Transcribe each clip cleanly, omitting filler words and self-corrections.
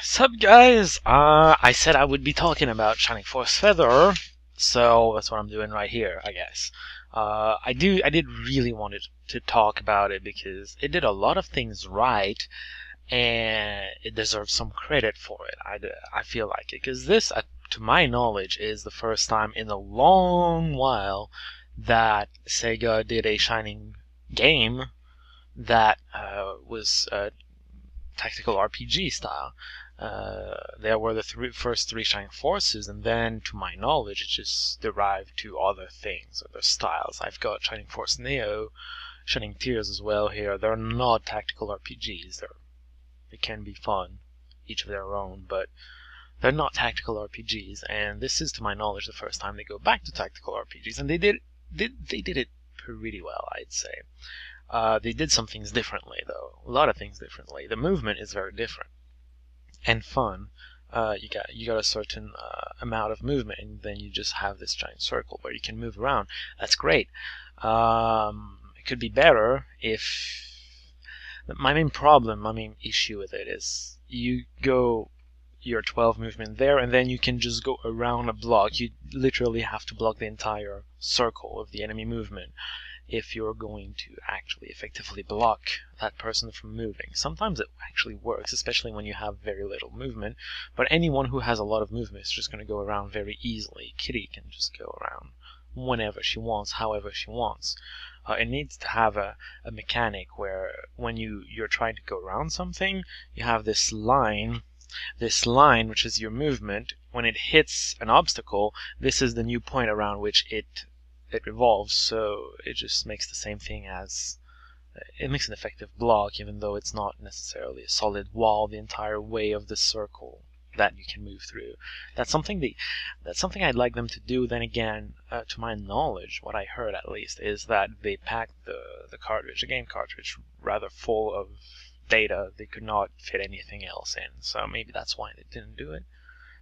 Sup guys, I said I would be talking about Shining Force Feather, so that's what I'm doing right here, I guess. I did really want to talk about it because it did a lot of things right, and it deserves some credit for it. I feel like it, because this, to my knowledge, is the first time in a long while that Sega did a Shining game that was tactical RPG style. There were the first three Shining Forces, and then, to my knowledge, it just derived to other things, other styles. I've got Shining Force Neo, Shining Tears as well here. They're not tactical RPGs. They can be fun, each of their own, but they're not tactical RPGs. And this is, to my knowledge, the first time they go back to tactical RPGs, and they did it pretty well, I'd say. They did some things differently, though. A lot of things differently. The movement is very different and fun. You got a certain amount of movement, and then you just have this giant circle where you can move around. That's great. It could be better if my main issue with it is you go your 12 movement there, and then you can just go around a block. You literally have to block the entire circle of the enemy movement if you're going to actually effectively block that person from moving. Sometimes it actually works, especially when you have very little movement, but anyone who has a lot of movement is just going to go around very easily. Kitty can just go around whenever she wants, however she wants. It needs to have a mechanic where when you're trying to go around something, you have this line, which is your movement. When it hits an obstacle, this is the new point around which it revolves, so it just makes the same thing as it makes an effective block, even though it's not necessarily a solid wall the entire way of the circle that you can move through. That's something I'd like them to do. Then again, to my knowledge, what I heard at least is that they packed the game cartridge, rather full of data. They could not fit anything else in, so maybe that's why they didn't do it.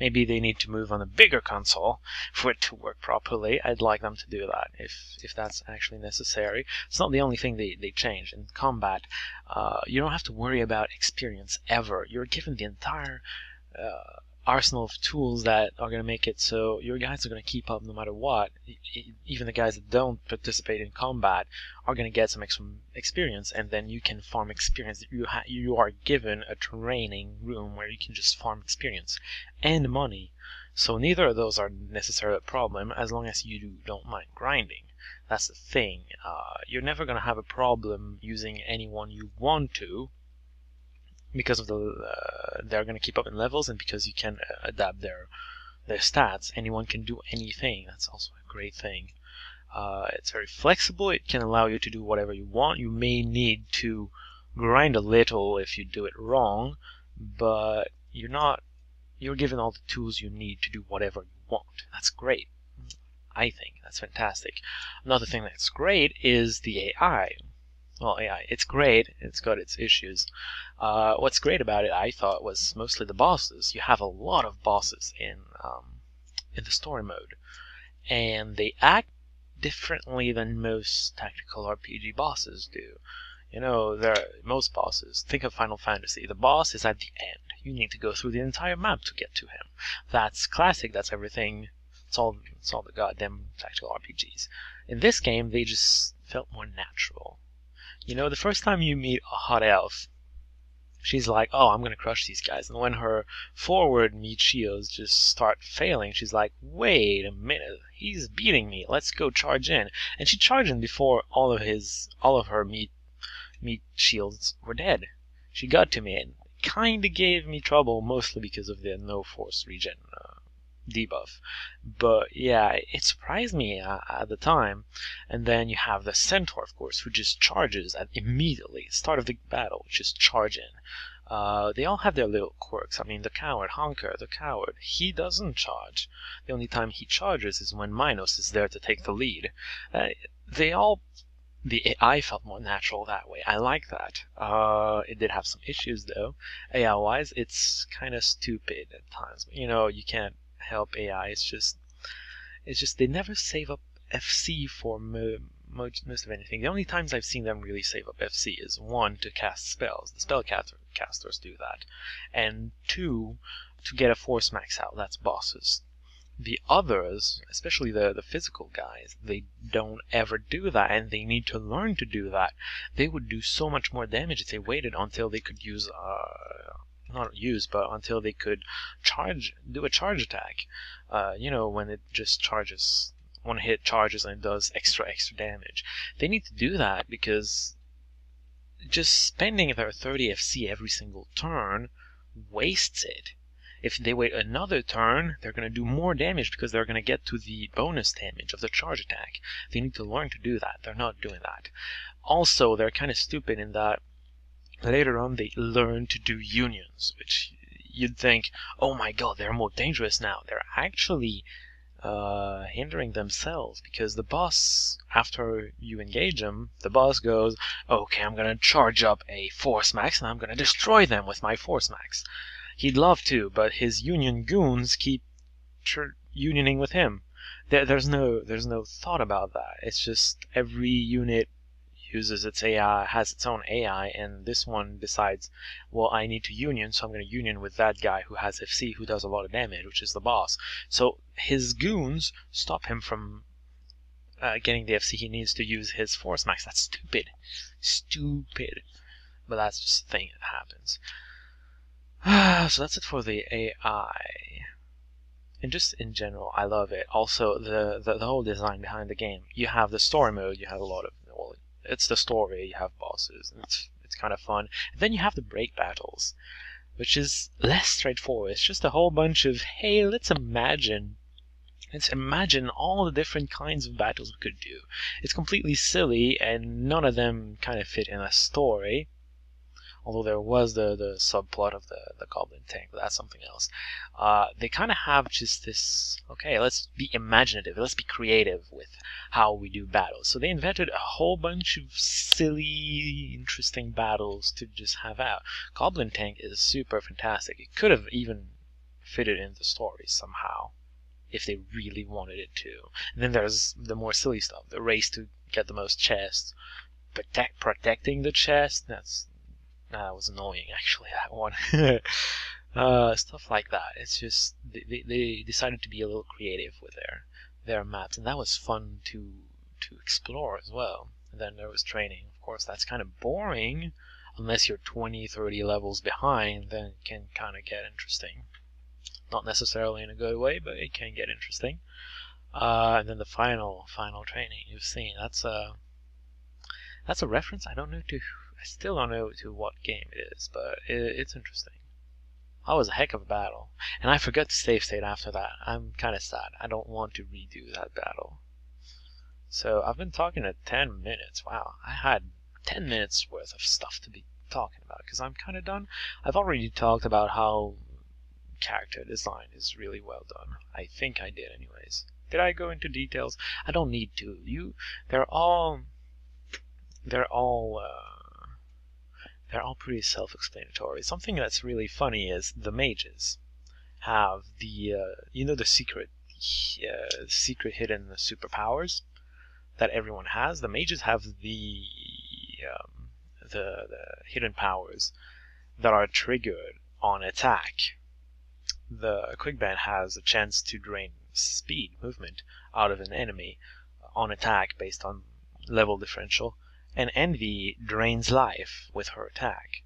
Maybe they need to move on a bigger console for it to work properly. I'd like them to do that if that's actually necessary. It's not the only thing they changed. In combat, you don't have to worry about experience ever. You're given the entire arsenal of tools that are going to make it so your guys are going to keep up no matter what. Even the guys that don't participate in combat are going to get some experience, and then you can farm experience. You are given a training room where you can just farm experience and money. So neither of those are necessarily a problem as long as you don't mind grinding. That's the thing. You're never going to have a problem using anyone you want to, because of they're going to keep up in levels, and because you can adapt their stats. Anyone can do anything. That's also a great thing. It's very flexible. It can allow you to do whatever you want. You may need to grind a little if you do it wrong, but you're given all the tools you need to do whatever you want. That's great. I think that's fantastic. Another thing that's great is the AI. Well, AI, it's great. It's got its issues. What's great about it, I thought, was mostly the bosses. You have a lot of bosses in the story mode, and they act differently than most tactical RPG bosses do. You know, most bosses. Think of Final Fantasy. The boss is at the end. You need to go through the entire map to get to him. That's classic. That's everything. It's all the goddamn tactical RPGs. In this game, they just felt more natural. You know, the first time you meet a hot elf, she's like, oh, I'm going to crush these guys. And when her forward meat shields just start failing, she's like, wait a minute, he's beating me. Let's go charge in. And she charged in before all of her meat shields were dead. She got to me and kind of gave me trouble, mostly because of the no force regen debuff. But yeah, it surprised me at the time. And then you have the centaur, of course, who just charges at immediately start of the battle. Just charge in. They all have their little quirks. I mean, the coward, Honker, the coward, he doesn't charge. The only time he charges is when Minos is there to take the lead. The AI felt more natural that way. I like that. It did have some issues though. AI-wise, it's kind of stupid at times. You know, you can't help AI. It's just they never save up FC for most of anything. The only times I've seen them really save up FC is one, to cast spells. The spellcaster casters do that. And 2, to get a force max out, that's bosses. The others, especially the physical guys, they don't ever do that, and they need to learn to do that. They would do so much more damage if they waited until they could use but until they could do a charge attack. You know, when it just charges, one hit charges and it does extra damage. They need to do that because just spending their 30 FC every single turn wastes it. If they wait another turn, they're going to do more damage because they're going to get to the bonus damage of the charge attack. They need to learn to do that. They're not doing that. Also, they're kind of stupid in that later on they learn to do unions, which you'd think, oh my god, they're more dangerous now. They're actually hindering themselves, because the boss, after you engage them, the boss goes, okay, I'm going to charge up a force max and I'm going to destroy them with my force max. He'd love to, but his union goons keep unioning with him. There's no thought about that. It's just every unit uses its AI, has its own AI, and this one decides, well, I need to union, so I'm going to union with that guy who has FC, who does a lot of damage, which is the boss. So his goons stop him from getting the FC he needs to use his force max. That's stupid. Stupid. But that's just a thing that happens. So that's it for the AI. And just in general, I love it. Also, the whole design behind the game. You have the story mode, you have a lot of, well, it's the story, you have bosses, and it's kind of fun. And then you have the break battles, which is less straightforward. It's just a whole bunch of, hey, let's imagine all the different kinds of battles we could do. It's completely silly, and none of them kind of fit in a story. Although there was the subplot of the Goblin Tank, but that's something else. They kind of have just this, okay, let's be imaginative, let's be creative with how we do battles. So they invented a whole bunch of silly, interesting battles to just have out. Goblin Tank is super fantastic. It could have even fitted in the story somehow, if they really wanted it to. And then there's the more silly stuff, the race to get the most chests, protecting the chest, that was annoying, actually, that one. Stuff like that. It's just, they decided to be a little creative with their maps, and that was fun to explore as well. And then there was training. Of course, that's kind of boring, unless you're 20, 30 levels behind, then it can kind of get interesting. Not necessarily in a good way, but it can get interesting. And then the final training you've seen, that's a reference. I still don't know to what game it is, but it's interesting. That was a heck of a battle. And I forgot to save state after that. I'm kind of sad. I don't want to redo that battle. So I've been talking at 10 minutes. Wow, I had 10 minutes worth of stuff to be talking about, because I'm kind of done. I've already talked about how character design is really well done. I think I did anyways. Did I go into details? I don't need to. They're all pretty self-explanatory. Something that's really funny is the mages have the the secret hidden superpowers that everyone has. The mages have the hidden powers that are triggered on attack. The Quick Band has a chance to drain speed, movement, out of an enemy on attack based on level differential. And Envy drains life with her attack.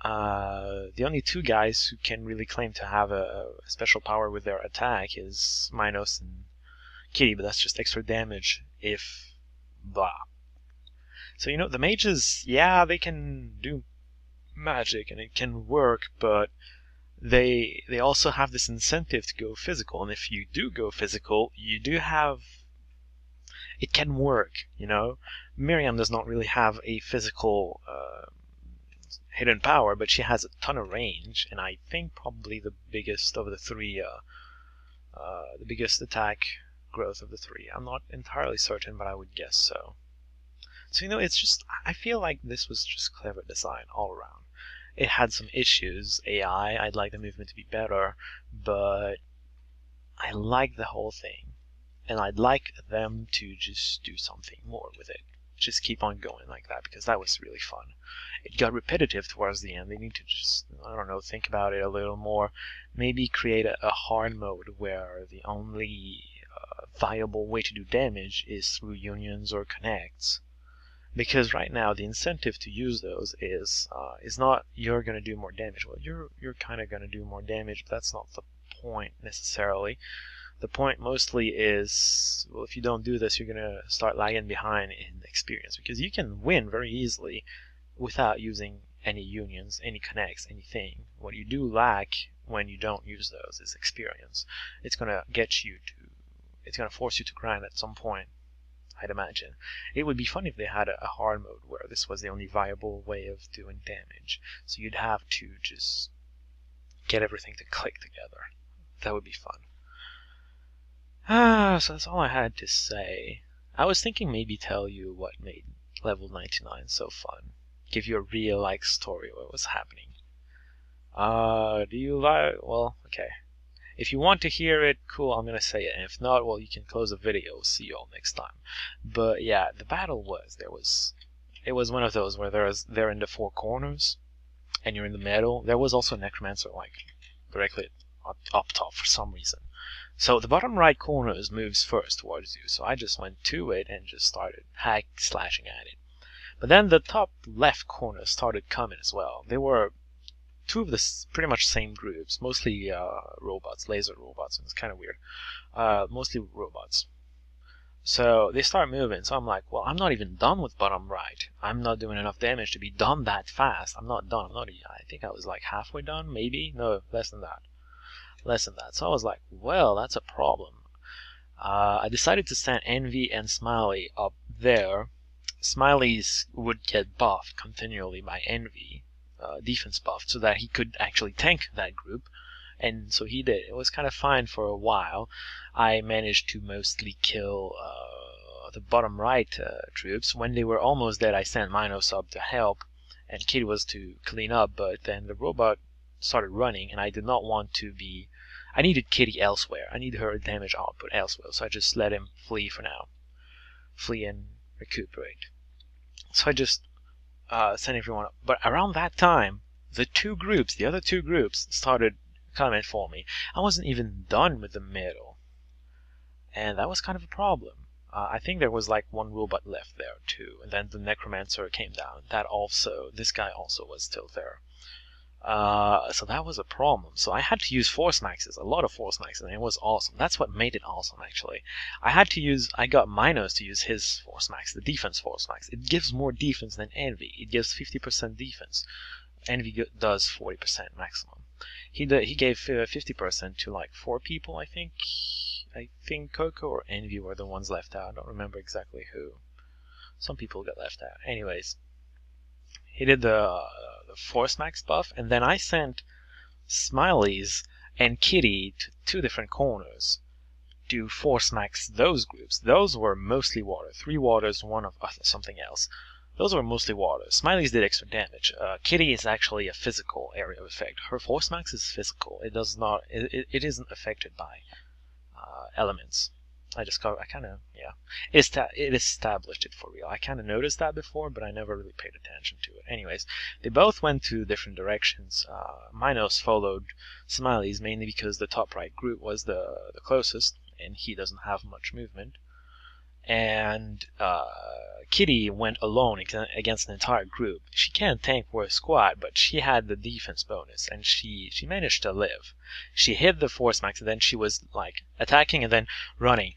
The only two guys who can really claim to have a special power with their attack is Minos and Kitty, but that's just extra damage if blah. So, the mages, yeah, they can do magic and it can work, but they also have this incentive to go physical. And if you do go physical, you do have... it can work, Miriam does not really have a physical hidden power, but she has a ton of range, and I think probably the biggest of the three, the biggest attack growth of the three. I'm not entirely certain, but I would guess so. So, it's just, I feel like this was just clever design all around. It had some issues, AI, I'd like the movement to be better, but I like the whole thing. And I'd like them to just do something more with it. just keep on going like that, because that was really fun. It got repetitive towards the end. They need to just, I don't know, think about it a little more. Maybe create a hard mode where the only viable way to do damage is through unions or connects. Because right now the incentive to use those is not you're gonna do more damage. Well, you're kind of gonna do more damage, but that's not the point necessarily. The point mostly is, well, if you don't do this, you're gonna start lagging behind in experience, because you can win very easily without using any unions, any connects, anything. What you do lack when you don't use those is experience. It's gonna force you to grind at some point, I'd imagine. It would be fun if they had a hard mode where this was the only viable way of doing damage. So you'd have to just get everything to click together. That would be fun. So that's all I had to say. I was thinking maybe tell you what made level 99 so fun. Give you a real like story of what was happening. Do you like? Well, okay. If you want to hear it, cool, I'm gonna say it. And if not, well, you can close the video. See you all next time. But yeah, the battle was it was one of those where they're in the four corners, and you're in the middle. There was also a necromancer like directly up top for some reason. So the bottom right corner moves first towards you. So I just went to it and just started slashing at it. But then the top left corner started coming as well. They were two of the pretty much same groups, mostly robots, laser robots, and it's kind of weird. Mostly robots. So they start moving, so I'm like, well, I'm not even done with bottom right. I'm not doing enough damage to be done that fast. I'm not done. I think I was like halfway done, maybe? No, less than that. Less than that. So I was like, well, that's a problem. I decided to send Envy and Smiley up there. Smiley's would get buffed continually by Envy, defense buffed, so that he could actually tank that group. And so he did. It was kind of fine for a while. I managed to mostly kill the bottom right troops. When they were almost dead, I sent Minos up to help, and Kitty was to clean up, but then the robot started running, and I did not want to be... I needed Kitty elsewhere. I needed her damage output elsewhere, so I just let him flee for now. Flee and recuperate. So I just sent everyone up. But around that time, the other two groups started coming for me. I wasn't even done with the middle. And that was kind of a problem. I think there was like one robot left there too. And then the necromancer came down. This guy also was still there. So that was a problem. So I had to use force maxes, a lot of force maxes, and it was awesome. That's what made it awesome, actually. I got Minos to use his force max, the defense force max. It gives more defense than Envy. It gives 50% defense. Envy does 40% maximum. He gave 50% to like 4 people, I think. I think Coco or Envy were the ones left out. I don't remember exactly who. Some people got left out. Anyways, he did the force max buff, and then I sent Smileys and Kitty to 2 different corners to force max those groups. Those were mostly water. 3 waters, 1 of something else. Those were mostly water. Smileys did extra damage. Kitty is actually a physical area of effect. Her force max is physical. It does not. It isn't affected by elements. It established it for real. I kind of noticed that before, but I never really paid attention to it. Anyways, they both went to different directions. Minos followed Smiley's mainly because the top right group was the closest, and he doesn't have much movement. And Kitty went alone against an entire group. She can't tank for a squad, but she had the defense bonus, and she managed to live. She hit the force max, and then she was like attacking and then running.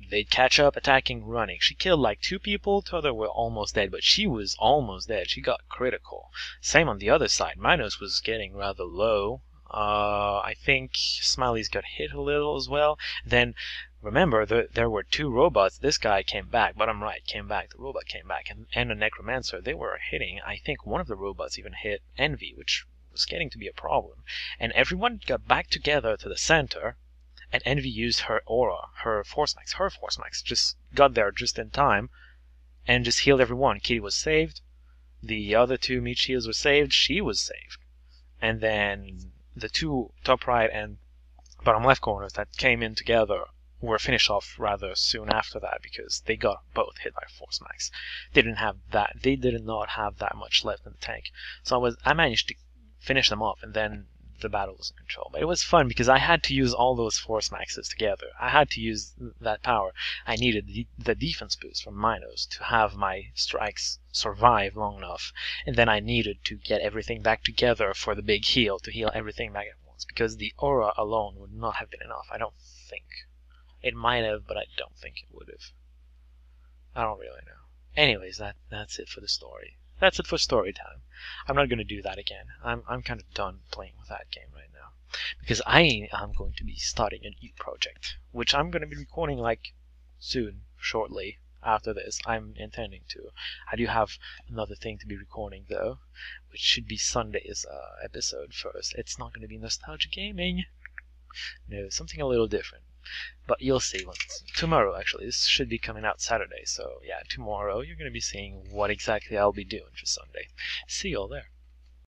They'd catch up, attacking, running. She killed like 2 people, 2 others were almost dead, but she was almost dead. She got critical. Same on the other side. Minos was getting rather low. I think Smiley's got hit a little as well. Then remember, there were 2 robots. This guy came back, bottom right came back, the robot came back, and the necromancer. They were hitting. I think one of the robots even hit Envy, which was getting to be a problem. And everyone got back together to the center, and Envy used her aura, her force max, just got there just in time, and just healed everyone. Kitty was saved. The other 2 meat shields were saved. She was saved. And then the 2 top right and bottom left corners that came in together were finished off rather soon after that because they got both hit by Force Max. They did not have that much left in the tank. So I managed to finish them off, and then the battle was in control. But it was fun because I had to use all those Force Maxes together. I had to use that power. I needed the defense boost from Minos to have my strikes survive long enough, and then I needed to get everything back together for the big heal, to heal everything back at once, because the aura alone would not have been enough, I don't think. It might have, but I don't think it would have. I don't really know. Anyways, that's it for the story. That's it for story time. I'm not going to do that again. I'm kind of done playing with that game right now, because I am going to be starting a new project, which I'm going to be recording like soon, shortly after this. I'm intending to. I do have another thing to be recording though, which should be Sunday's episode first. It's not going to be nostalgia gaming. No, something a little different. But you'll see tomorrow, actually. This should be coming out Saturday, so yeah, tomorrow you're going to be seeing what exactly I'll be doing for Sunday. See you all there.